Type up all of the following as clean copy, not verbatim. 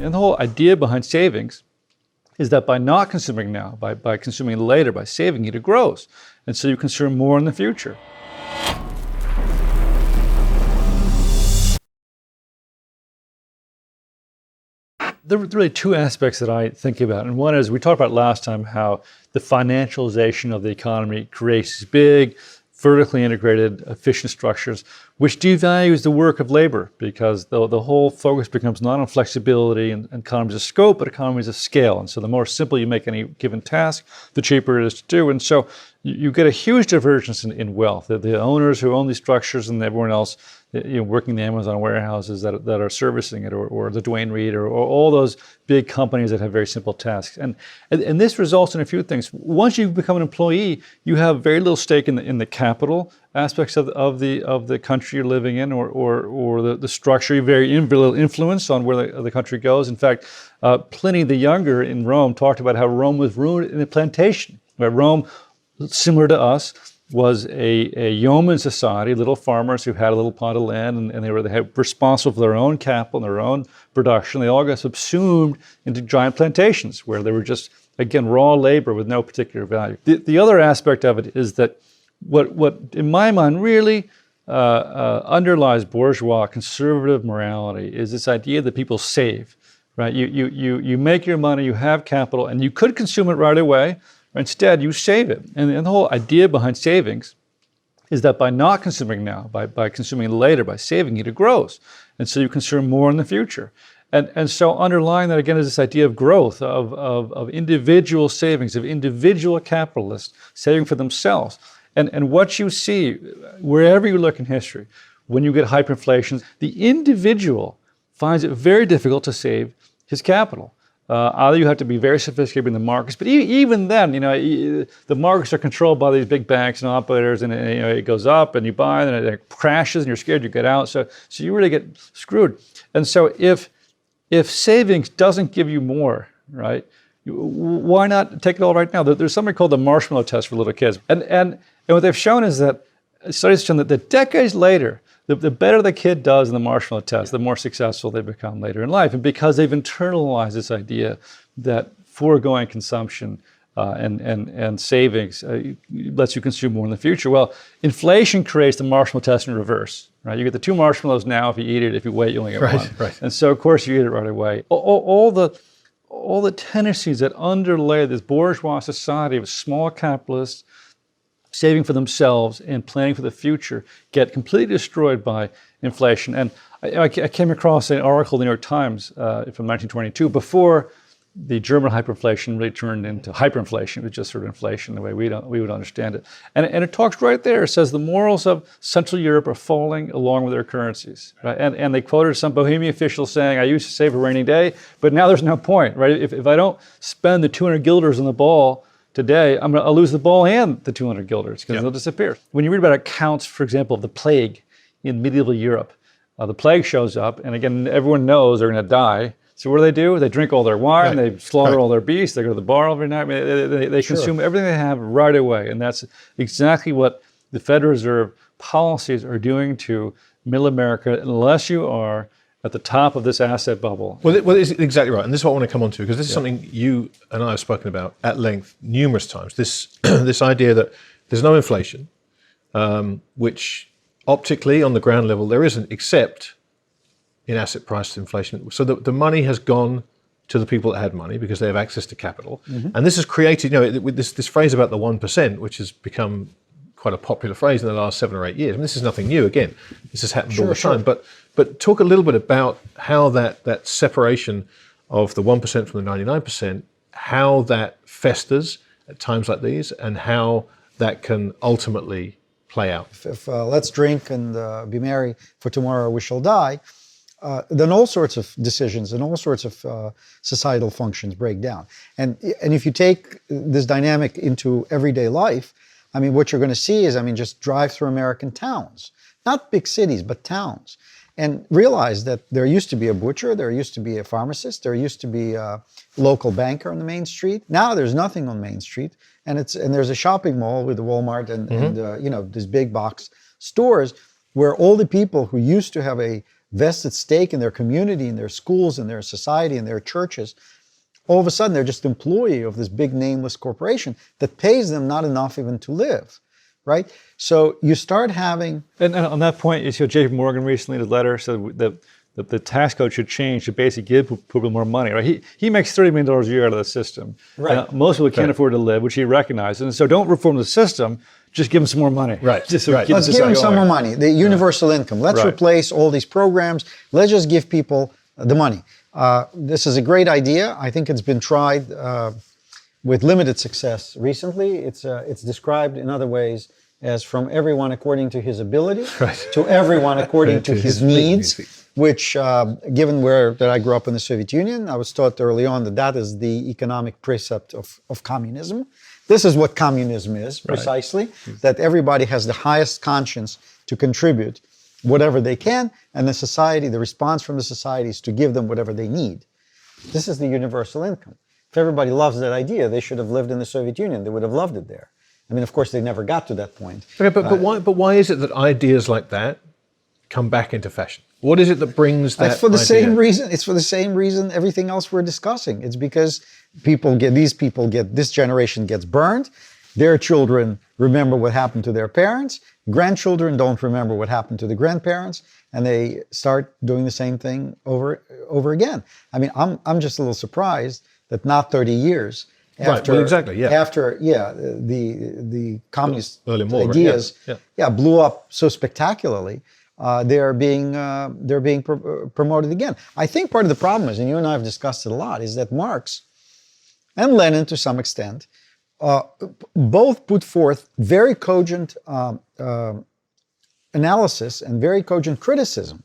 And the whole idea behind savings is that by not consuming now, by consuming later, by saving it grows. And so you consume more in the future. There are really two aspects that I think about. And one is, we talked about last time how the financialization of the economy creates these big, vertically integrated, efficient structures, which devalues the work of labor, because the whole focus becomes not on flexibility and economies of scope, but economies of scale. And so the more simple you make any given task, the cheaper it is to do. And so you get a huge divergence in wealth. The owners who own these structures and everyone else, working in the Amazon warehouses that are servicing it, or the Dwayne Reed, or all those big companies that have very simple tasks. And this results in a few things. Once you become an employee, you have very little stake in the capital aspects of the country you're living in, or the structure. You have very little influence on where the country goes. In fact, Pliny the Younger in Rome talked about how Rome was rooted in a plantation. Right? Rome, similar to us, was a yeoman society, little farmers who had a little plot of land, and they were responsible for their own capital and their own production. They all got subsumed into giant plantations where they were just, again, raw labor with no particular value. The other aspect of it is that what in my mind really underlies bourgeois conservative morality is this idea that people save, right? You make your money, you have capital, and you could consume it right away. Instead, you save it. And the whole idea behind savings is that by not consuming now, by consuming later, by saving it grows. And so you consume more in the future. And so underlying that, again, is this idea of growth, of individual savings, of individual capitalists saving for themselves. And what you see, wherever you look in history, when you get hyperinflation, the individual finds it very difficult to save his capital. Either you have to be very sophisticated in the markets, but even then, the markets are controlled by these big banks and operators, and it goes up and you buy, and it crashes, and you're scared you get out. So you really get screwed. And so if savings doesn't give you more, right? Why not take it all right now? There's something called the marshmallow test for little kids, and what they've shown is that studies have shown that the decades later, the better the kid does in the marshmallow test, the more successful they become later in life. And because they've internalized this idea that foregoing consumption and savings lets you consume more in the future. Well, inflation creates the marshmallow test in reverse, right? You get the 2 marshmallows now. If you eat it, if you wait, you only get 1. Right. And so, of course, you eat it right away. All the tendencies that underlay this bourgeois society of small capitalists saving for themselves and planning for the future get completely destroyed by inflation. And I came across an article in the New York Times from 1922, before the German hyperinflation really turned into hyperinflation. It was just sort of inflation the way we would understand it. And it talks right there. It says the morals of Central Europe are falling along with their currencies. Right? And they quoted some Bohemian official saying, I used to save a rainy day, but now there's no point. Right? If I don't spend the 200 guilders on the ball today, I'll lose the ball and the 200 guilders, because they'll disappear. When you read about accounts, for example, of the plague in medieval Europe, the plague shows up, and again, everyone knows they're going to die. So what do? They drink all their wine, they slaughter all their beasts, they go to the bar every night. They consume everything they have right away. And that's exactly what the Federal Reserve policies are doing to middle America, unless you are at the top of this asset bubble. Well, it's exactly right. And this is what I want to come on to, because this is something you and I have spoken about at length numerous times. This this idea that there's no inflation, which optically on the ground level there isn't, except in asset price inflation. So the money has gone to the people that had money because they have access to capital. And this has created, with this phrase about the 1%, which has become quite a popular phrase in the last 7 or 8 years. And this is nothing new. Again, this has happened all the time. But talk a little bit about how that separation of the 1% from the 99%, how that festers at times like these, and how that can ultimately play out. If let's drink and be merry, for tomorrow we shall die, then all sorts of decisions and all sorts of societal functions break down. And if you take this dynamic into everyday life, what you're going to see is, just drive through American towns, not big cities, but towns, and realize that there used to be a butcher, there used to be a pharmacist, there used to be a local banker on the main street. Now there's nothing on Main Street, and there's a shopping mall with the Walmart and these big box stores where all the people who used to have a vested stake in their community, in their schools, in their society, in their churches, all of a sudden they're just employee of this big nameless corporation that pays them not enough even to live, right? So you start having... And on that point, you see J.P. Morgan recently in his letter said that the tax code should change to basically give people more money, right? He makes $30 million a year out of the system. Right. Most people can't afford to live, which he recognizes. And so don't reform the system, just give them some more money. Right. Just so Right. Let's give them some more money, the universal income. Let's replace all these programs. Let's just give people the money. This is a great idea. I think it's been tried with limited success recently. It's described in other ways as from everyone according to his ability to everyone according to his needs, which, given that I grew up in the Soviet Union, I was taught early on that is the economic precept of communism. This is what communism is, precisely, that everybody has the highest conscience to contribute whatever they can, and the response from the society is to give them whatever they need. This is the universal income. If everybody loves that idea, they should have lived in the Soviet Union. They would have loved it there. I mean, of course, they never got to that point. Okay, but why is it that ideas like that come back into fashion? What is it that brings that? It's for the idea? same reason. It's for the same reason everything else we're discussing. It's because this generation gets burned. Their children remember what happened to their parents. Grandchildren don't remember what happened to the grandparents, and they start doing the same thing over again. I mean, I'm just a little surprised that not 30 years after, after the communist ideas blew up so spectacularly, they're being promoted again. I think part of the problem is, and you and I have discussed it a lot, is that Marx and Lenin, to some extent, both put forth very cogent analysis and very cogent criticism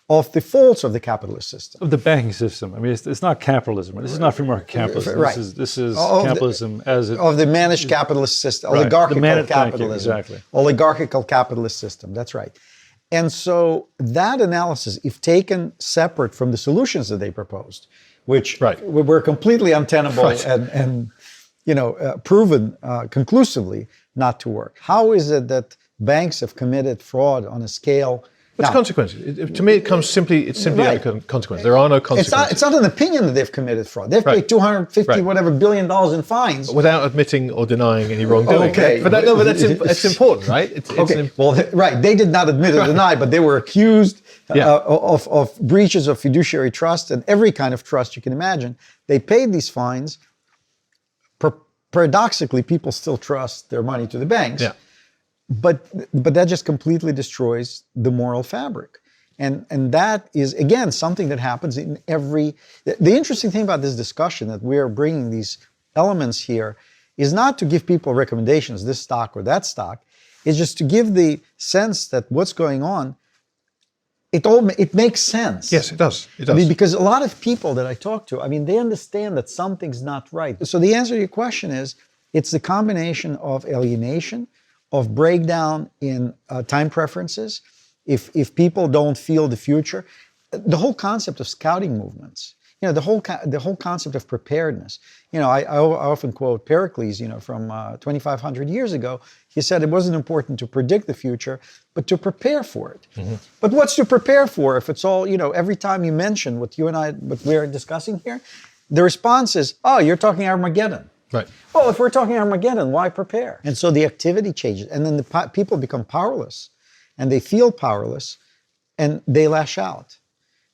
of the faults of the capitalist system. Of the banking system. I mean, it's not capitalism. This is not free market capitalism. Right. This is capitalism of the managed capitalist system, oligarchical capitalism. Oligarchical capitalist system, that's right. And so that analysis, if taken separate from the solutions that they proposed, which were completely untenable and proven conclusively not to work. How is it that banks have committed fraud on a scale? What's consequences? To me, it's simply out of consequence. There are no consequences. It's not an opinion that they've committed fraud. They've paid $250 billion in fines without admitting or denying any wrongdoing. Okay, but that's important, right? They did not admit or deny, but they were accused of breaches of fiduciary trust and every kind of trust you can imagine. They paid these fines. Paradoxically, people still trust their money to the banks. Yeah. But that just completely destroys the moral fabric. And that is, again, something that happens in every... The interesting thing about this discussion, that we are bringing these elements here, is not to give people recommendations, this stock or that stock. It's just to give the sense that what's going on, it makes sense. Yes, it does. It does. I mean, because a lot of people that I talk to, I mean, they understand that something's not right. So the answer to your question is, it's the combination of alienation, of breakdown in time preferences. If people don't feel the future, the whole concept of scouting movements, the whole concept of preparedness. I often quote Pericles, from 2,500 years ago. He said it wasn't important to predict the future, but to prepare for it. Mm-hmm. But what's to prepare for if it's all, every time you mention what we're discussing here, the response is, oh, you're talking Armageddon. Right. Well, if we're talking Armageddon, why prepare? And so the activity changes, and then the people become powerless, and they feel powerless, and they lash out.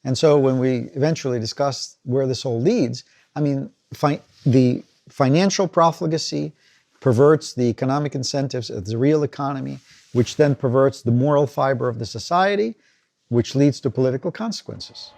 And so when we eventually discuss where this all leads, I mean, the financial profligacy perverts the economic incentives of the real economy, which then perverts the moral fiber of the society, which leads to political consequences.